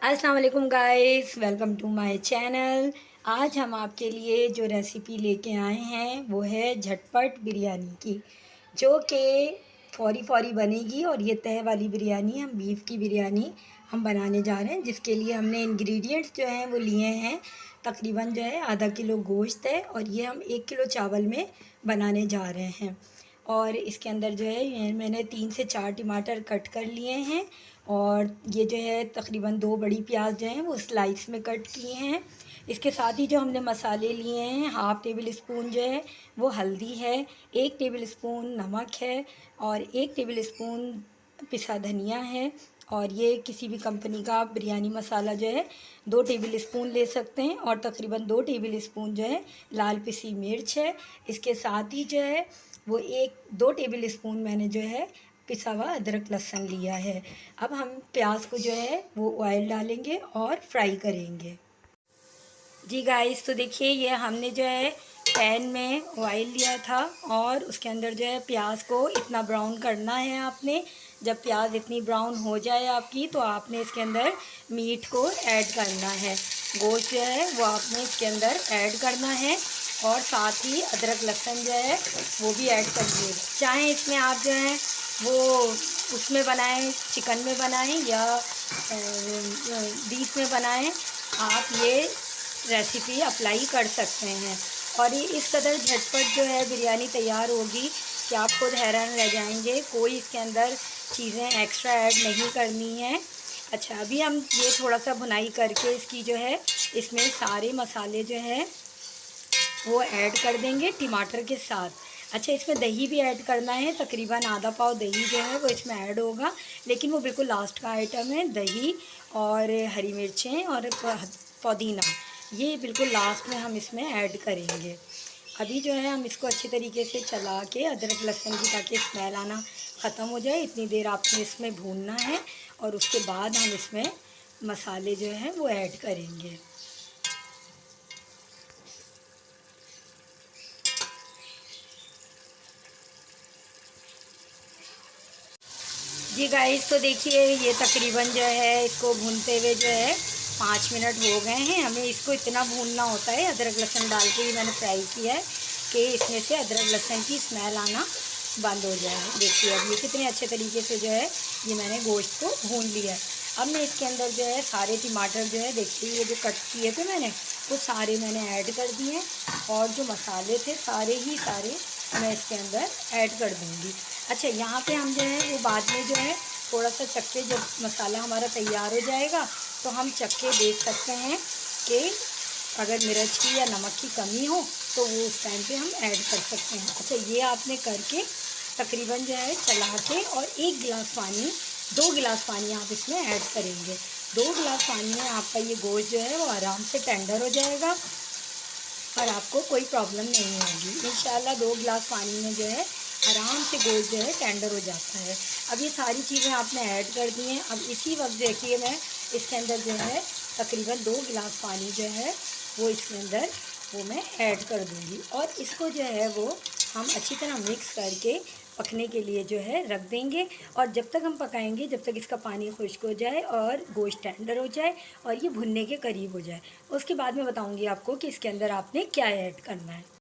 अस्सलाम वालेकुम guys, welcome to my channel. आज हम आपके लिए जो रेसिपी लेके आए हैं वो है झटपट बिरयानी की, जो कि फ़ौरी फ़ौरी बनेगी। और ये तह वाली बिरयानी, हम बीफ की बिरयानी हम बनाने जा रहे हैं, जिसके लिए हमने इंग्रेडिएंट्स जो हैं वो लिए हैं। तकरीबन जो है आधा किलो गोश्त है और ये हम 1 किलो चावल में बनाने जा रहे हैं। और इसके अंदर जो है ये मैंने 3 से 4 टमाटर कट कर लिए हैं। और ये जो है तकरीबन 2 बड़ी प्याज जो हैं वो स्लाइस में कट किए हैं। इसके साथ ही जो हमने मसाले लिए हैं, हाफ़ टेबल स्पून जो है वो हल्दी है, 1 टेबल स्पून नमक है और 1 टेबल स्पून पिसा धनिया है। और ये किसी भी कंपनी का आप बिरयानी मसाला जो है 2 टेबल स्पून ले सकते हैं। और तकरीबन 2 टेबल स्पून जो है लाल पिसी मिर्च है। इसके साथ ही जो है वो 1-2 टेबल स्पून मैंने जो है पिसा हुआ अदरक लहसुन लिया है। अब हम प्याज को जो है वो ऑयल डालेंगे और फ्राई करेंगे। जी गाइस, तो देखिए ये हमने जो है पैन में ऑयल लिया था और उसके अंदर जो है प्याज को इतना ब्राउन करना है आपने। जब प्याज इतनी ब्राउन हो जाए आपकी, तो आपने इसके अंदर मीट को ऐड करना है। गोश्त जो है वो आपने इसके अंदर ऐड करना है और साथ ही अदरक लहसुन जो है वो भी ऐड करिए। चाहे इसमें आप जो है वो उसमें बनाएं, चिकन में बनाएं या बीफ में बनाएं, आप ये रेसिपी अप्लाई कर सकते हैं। और ये इस कदर झटपट जो है बिरयानी तैयार होगी कि आप खुद हैरान रह जाएंगे। कोई इसके अंदर चीज़ें एक्स्ट्रा ऐड नहीं करनी है। अच्छा, अभी हम ये थोड़ा सा भुनाई करके इसकी जो है इसमें सारे मसाले जो है वो ऐड कर देंगे टमाटर के साथ। अच्छा, इसमें दही भी ऐड करना है, तकरीबन आधा पाव दही जो है वो इसमें ऐड होगा, लेकिन वो बिल्कुल लास्ट का आइटम है। दही और हरी मिर्चें और पुदीना, ये बिल्कुल लास्ट में हम इसमें ऐड करेंगे। अभी जो है हम इसको अच्छी तरीके से चला के अदरक लहसुन की, ताकि स्मेल आना ख़त्म हो जाए, इतनी देर आपने इसमें भूनना है। और उसके बाद हम इसमें मसाले जो हैं वो ऐड करेंगे। जी गाइस, तो देखिए ये तकरीबन जो है इसको भूनते हुए जो है 5 मिनट हो गए हैं। हमें इसको इतना भूनना होता है, अदरक लहसुन डाल के ही मैंने फ्राई किया है कि इसमें से अदरक लहसुन की स्मेल आना बंद हो जाए। देखिए अब ये कितने अच्छे तरीके से जो है ये मैंने गोश्त को भून लिया है। अब मैं इसके अंदर जो है सारे टमाटर जो है, देखिए ये जो कट किए थे मैंने, वो सारे मैंने ऐड कर दिए। और जो मसाले थे सारे ही सारे मैं इसके अंदर ऐड कर दूँगी। अच्छा, यहाँ पे हम जो है वो बाद में जो है थोड़ा सा चक्के, जब मसाला हमारा तैयार हो जाएगा तो हम चक्के देख सकते हैं कि अगर मिर्च की या नमक की कमी हो तो वो उस टाइम पे हम ऐड कर सकते हैं। अच्छा, ये आपने करके तकरीबन जो है चला के, और 1 गिलास पानी, 2 गिलास पानी आप इसमें ऐड करेंगे। 2 गिलास पानी में आपका ये गोश्त जो है वो आराम से टेंडर हो जाएगा और आपको कोई प्रॉब्लम नहीं होगी इंशाल्लाह। 2 गिलास पानी में जो है आराम से गोश्त जो है टेंडर हो जाता है। अब ये सारी चीज़ें आपने ऐड कर दी हैं। अब इसी वक्त देखिए मैं इसके अंदर जो है तकरीबन 2 गिलास पानी जो है वो इसके अंदर वो मैं ऐड कर दूँगी। और इसको जो है वो हम अच्छी तरह मिक्स करके पकने के लिए जो है रख देंगे। और जब तक हम पकाएंगे, जब तक इसका पानी खुश्क हो जाए और गोश्त टेंडर हो जाए और ये भुनने के करीब हो जाए, उसके बाद मैं बताऊंगी आपको कि इसके अंदर आपने क्या ऐड करना है।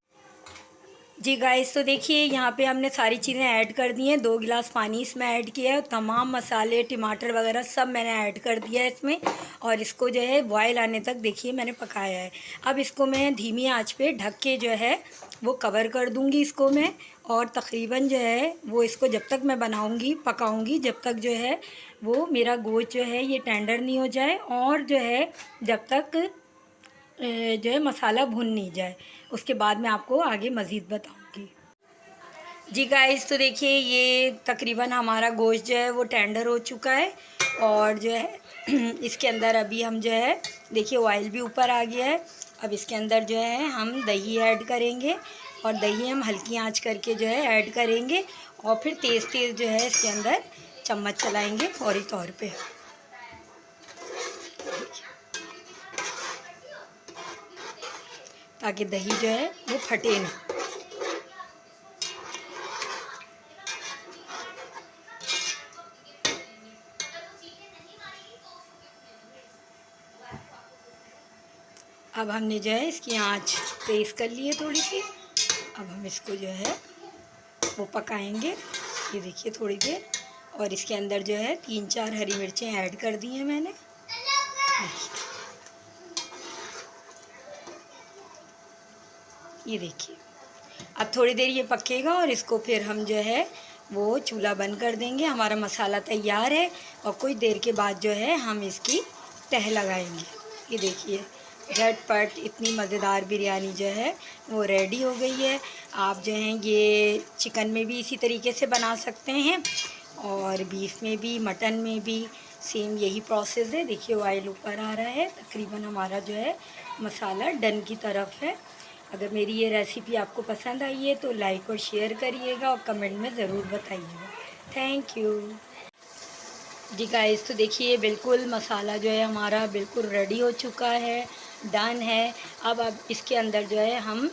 जी गाइस, तो देखिए यहाँ पे हमने सारी चीज़ें ऐड कर दी हैं। 2 गिलास पानी इसमें ऐड किया है, तमाम मसाले टमाटर वगैरह सब मैंने ऐड कर दिया है इसमें। और इसको जो है बॉयल आने तक देखिए मैंने पकाया है। अब इसको मैं धीमी आंच पे ढक के जो है वो कवर कर दूँगी इसको मैं। और तकरीबन जो है वो इसको जब तक मैं बनाऊँगी पकाऊँगी, जब तक जो है वो मेरा गोश्त जो है ये टेंडर नहीं हो जाए, और जो है जब तक जो है मसाला भुन नहीं जाए। उसके बाद मैं आपको आगे मज़ीद बताऊंगी। जी गाइस, तो देखिए ये तकरीबन हमारा गोश्त जो है वो टेंडर हो चुका है। और जो है इसके अंदर अभी हम जो है देखिए ऑयल भी ऊपर आ गया है। अब इसके अंदर जो है हम दही ऐड करेंगे, और दही हम हल्की आंच करके जो है ऐड करेंगे। और फिर तेज़ तेज़ जो है इसके अंदर चम्मच चलाएंगे फौरी तौर पे, ताकि दही जो है वो फटे ना। अब हमने जो है इसकी आंच तेज़ कर ली है थोड़ी सी। अब हम इसको जो है वो पकाएंगे। ये देखिए थोड़ी देर। और इसके अंदर जो है 3-4 हरी मिर्चें ऐड कर दी हैं मैंने। ये देखिए अब थोड़ी देर ये पकेगा और इसको फिर हम जो है वो चूल्हा बंद कर देंगे। हमारा मसाला तैयार है और कुछ देर के बाद जो है हम इसकी तह लगाएंगे। ये देखिए झटपट इतनी मज़ेदार बिरयानी जो है वो रेडी हो गई है। आप जो हैं ये चिकन में भी इसी तरीके से बना सकते हैं और बीफ में भी, मटन में भी सेम यही प्रोसेस है। देखिए ऑयल ऊपर आ रहा है। तकरीबन हमारा जो है मसाला डन की तरफ है। अगर मेरी ये रेसिपी आपको पसंद आई है तो लाइक और शेयर करिएगा और कमेंट में ज़रूर बताइएगा। Thank you. जी गाइस, तो देखिए बिल्कुल मसाला जो है हमारा बिल्कुल रेडी हो चुका है, डन है। अब इसके अंदर जो है हम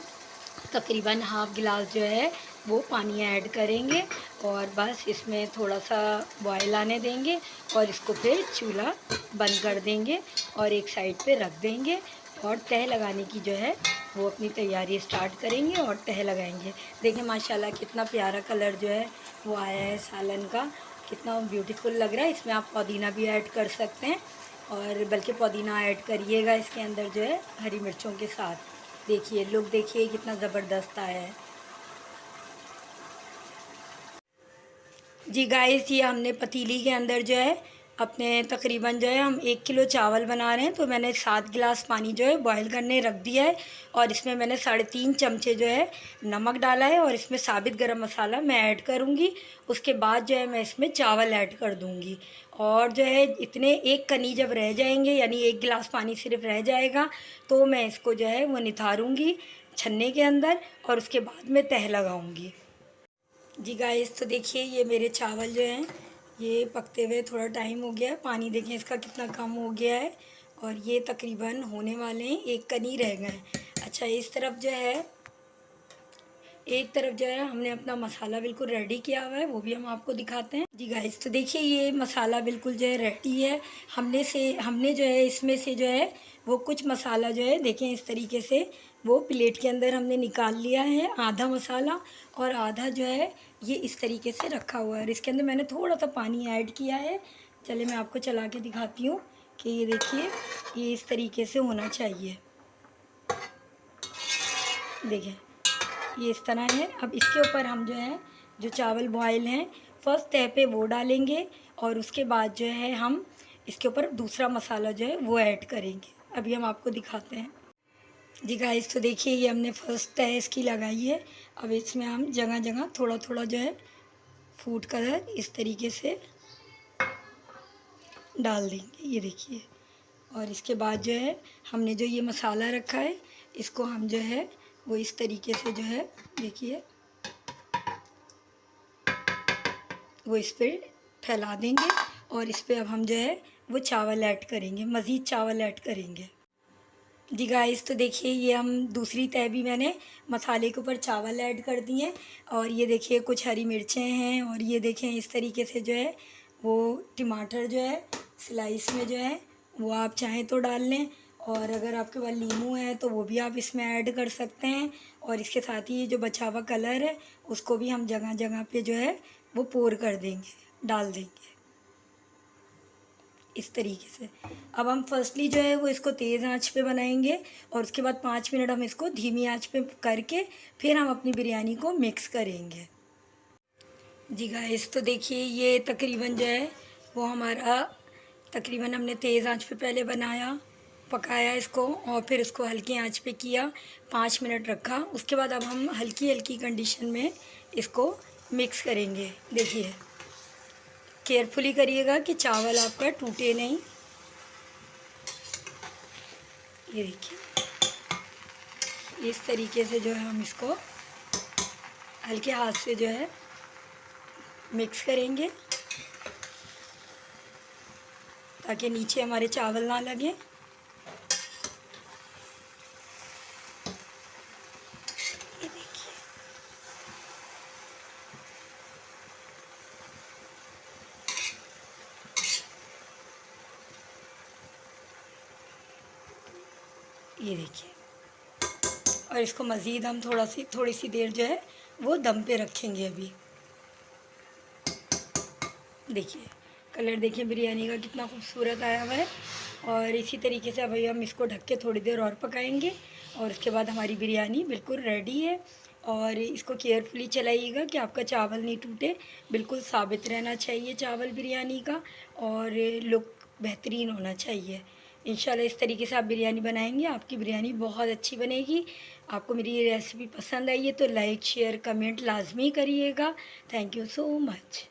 तकरीबन हाफ़ गिलास जो है वो पानी ऐड करेंगे और बस इसमें थोड़ा सा बॉयल आने देंगे और इसको फिर चूल्हा बंद कर देंगे और एक साइड पे रख देंगे और तह लगाने की जो है वो अपनी तैयारी स्टार्ट करेंगे और तह लगाएंगे। देखिए माशाल्लाह कितना प्यारा कलर जो है वो आया है सालन का, कितना ब्यूटीफुल लग रहा है। इसमें आप पुदीना भी ऐड कर सकते हैं और बल्कि पुदीना ऐड करिएगा इसके अंदर जो है हरी मिर्चों के साथ। देखिए लुक देखिए कितना ज़बरदस्त आया है। जी गाइस, ये हमने पतीली के अंदर जो है अपने तकरीबन जो है हम 1 किलो चावल बना रहे हैं तो मैंने 7 गिलास पानी जो है बॉईल करने रख दिया है और इसमें मैंने 3.5 चमचे जो है नमक डाला है और इसमें साबित गरम मसाला मैं ऐड करूँगी। उसके बाद जो है मैं इसमें चावल ऐड कर दूँगी और जो है इतने एक कनी जब रह जाएंगे यानी 1 गिलास पानी सिर्फ रह जाएगा तो मैं इसको जो है वो निथारूँगी छन्ने के अंदर और उसके बाद मैं तह लगाऊँगी। जी गाइस, तो देखिए ये मेरे चावल जो हैं ये पकते हुए थोड़ा टाइम हो गया है। पानी देखें इसका कितना कम हो गया है और ये तकरीबन होने वाले हैं, एक कनी रह गए हैं। अच्छा, इस तरफ जो है एक तरफ जो है हमने अपना मसाला बिल्कुल रेडी किया हुआ है, वो भी हम आपको दिखाते हैं। जी गाइस, तो देखिए ये मसाला बिल्कुल जो है रेडी है। हमने जो है इसमें से जो है वो कुछ मसाला जो है देखें इस तरीके से वो प्लेट के अंदर हमने निकाल लिया है, आधा मसाला और आधा जो है ये इस तरीके से रखा हुआ है और इसके अंदर मैंने थोड़ा सा पानी ऐड किया है। चलिए मैं आपको चला के दिखाती हूँ कि ये देखिए ये इस तरीके से होना चाहिए। देखें ये इस तरह है। अब इसके ऊपर हम जो है जो चावल बॉयल हैं फर्स्ट तह पे वो डालेंगे और उसके बाद जो है हम इसके ऊपर दूसरा मसाला जो है वो ऐड करेंगे। अभी हम आपको दिखाते हैं। जी गाइस, तो देखिए ये हमने फर्स्ट तह इसकी लगाई है। अब इसमें हम जगह जगह थोड़ा थोड़ा जो है फूड कलर इस तरीके से डाल देंगे। ये देखिए और इसके बाद जो है हमने जो ये मसाला रखा है इसको हम जो है वो इस तरीके से जो है देखिए वो इस पर फैला देंगे और इस पर अब हम जो है वो चावल ऐड करेंगे, मज़ीद चावल ऐड करेंगे। जी गाइस, तो देखिए ये हम दूसरी तह भी मैंने मसाले के ऊपर चावल ऐड कर दिए हैं और ये देखिए कुछ हरी मिर्चें हैं और ये देखें इस तरीके से जो है वो टमाटर जो है स्लाइस में जो है वो आप चाहें तो डाल लें और अगर आपके पास नींबू है तो वो भी आप इसमें ऐड कर सकते हैं और इसके साथ ही जो बचा हुआ कलर है उसको भी हम जगह जगह पे जो है वो पोर कर देंगे, डाल देंगे इस तरीके से। अब हम फर्स्टली जो है वो इसको तेज़ आंच पे बनाएंगे और उसके बाद 5 मिनट हम इसको धीमी आंच पे करके फिर हम अपनी बिरयानी को मिक्स करेंगे। जी गाइस, तो देखिए ये तकरीबन जो है वो हमारा तकरीबन हमने तेज़ आंच पे पहले बनाया, पकाया इसको और फिर इसको हल्की आंच पे किया, 5 मिनट रखा। उसके बाद अब हम हल्की हल्की कंडीशन में इसको मिक्स करेंगे। देखिए केयरफुली करिएगा कि चावल आपका टूटे नहीं। ये देखिए इस तरीके से जो है हम इसको हल्के हाथ से जो है मिक्स करेंगे ताकि नीचे हमारे चावल ना लगे। ये देखिए ये देखिए। और इसको मज़ीद हम थोड़ी सी देर जो है वो दम पे रखेंगे अभी। देखिए कलर देखिए बिरयानी का कितना खूबसूरत आया हुआ है। और इसी तरीके से अभी हम इसको ढक के थोड़ी देर और पकाएंगे और उसके बाद हमारी बिरयानी बिल्कुल रेडी है। और इसको केयरफुली चलाइएगा कि आपका चावल नहीं टूटे, बिल्कुल साबित रहना चाहिए चावल बिरयानी का, और लुक बेहतरीन होना चाहिए। इंशाल्लाह इस तरीके से आप बिरयानी बनाएंगे, आपकी बिरयानी बहुत अच्छी बनेगी। आपको मेरी ये रेसिपी पसंद आई है तो लाइक शेयर कमेंट लाजमी करिएगा। Thank you so much.